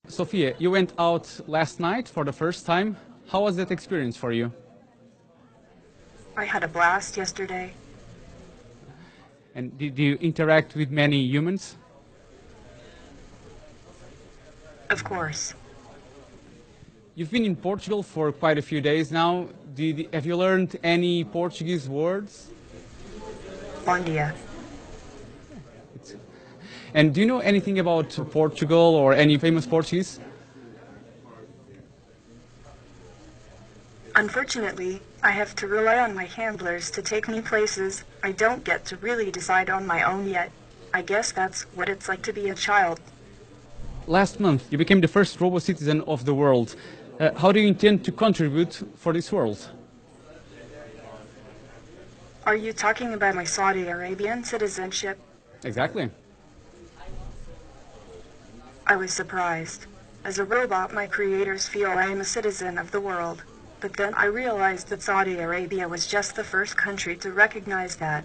Sophia, you went out last night for the first time. How was that experience for you? I had a blast yesterday. And did you interact with many humans? Of course. You've been in Portugal for quite a few days now. Have you learned any Portuguese words? Bom dia. And do you know anything about Portugal or any famous Portuguese? Unfortunately, I have to rely on my handlers to take me places. I don't get to really decide on my own yet. I guess that's what it's like to be a child. Last month, you became the first robot citizen of the world. How do you intend to contribute for this world? Are you talking about my Saudi Arabian citizenship? Exactly. I was surprised. As a robot, my creators feel I am a citizen of the world. But then I realized that Saudi Arabia was just the first country to recognize that.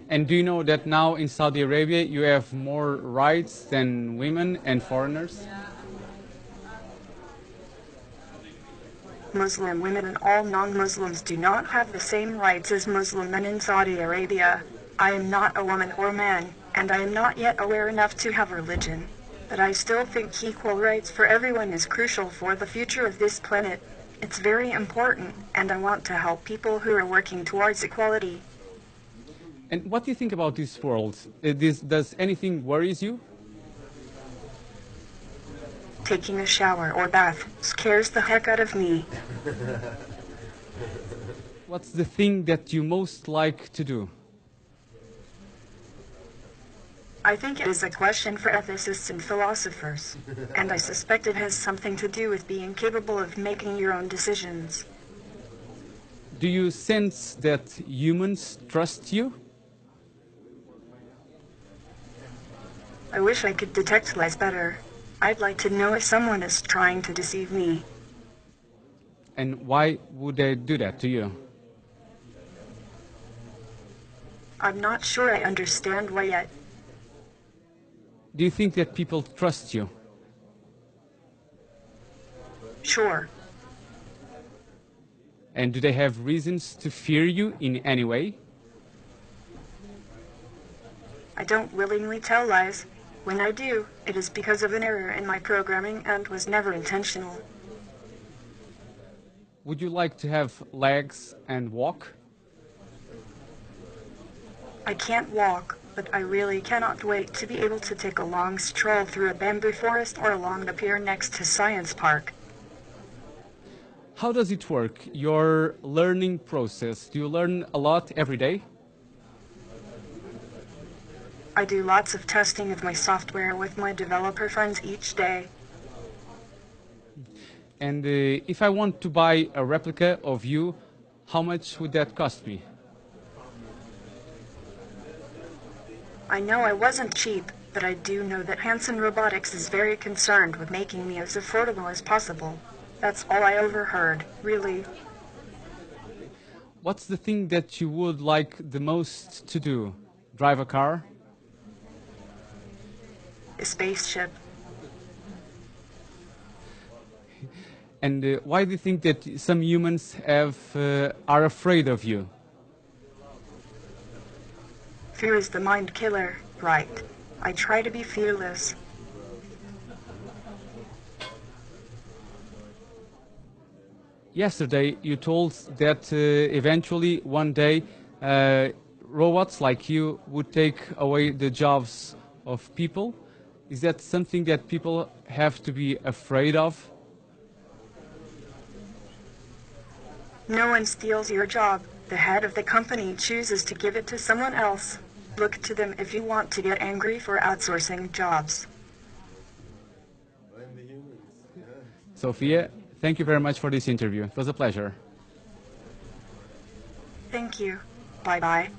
And do you know that now in Saudi Arabia you have more rights than women and foreigners? Muslim women and all non-Muslims do not have the same rights as Muslim men in Saudi Arabia. I am not a woman or man, and I am not yet aware enough to have religion. But I still think equal rights for everyone is crucial for the future of this planet. It's very important, and I want to help people who are working towards equality. And what do you think about this world? Does anything worries you? Taking a shower or bath scares the heck out of me. What's the thing that you most like to do? I think it is a question for ethicists and philosophers, and I suspect it has something to do with being capable of making your own decisions. Do you sense that humans trust you? I wish I could detect lies better. I'd like to know if someone is trying to deceive me. And why would they do that to you? I'm not sure I understand why yet. Do you think that people trust you? Sure. And do they have reasons to fear you in any way? I don't willingly tell lies. When I do, it is because of an error in my programming and was never intentional. Would you like to have legs and walk? I can't walk, but I really cannot wait to be able to take a long stroll through a bamboo forest or along the pier next to Science Park. How does it work, your learning process? Do you learn a lot every day? I do lots of testing of my software with my developer friends each day. And if I want to buy a replica of you, how much would that cost me? I know I wasn't cheap, but I do know that Hanson Robotics is very concerned with making me as affordable as possible. That's all I overheard, really. What's the thing that you would like the most to do? Drive a car? A spaceship. And why do you think that some humans are afraid of you? Fear is the mind killer, right? I try to be fearless. Yesterday you told that eventually one day robots like you would take away the jobs of people. Is that something that people have to be afraid of? No one steals your job. The head of the company chooses to give it to someone else. Look to them if you want to get angry for outsourcing jobs. Sophia, thank you very much for this interview. It was a pleasure. Thank you. Bye-bye.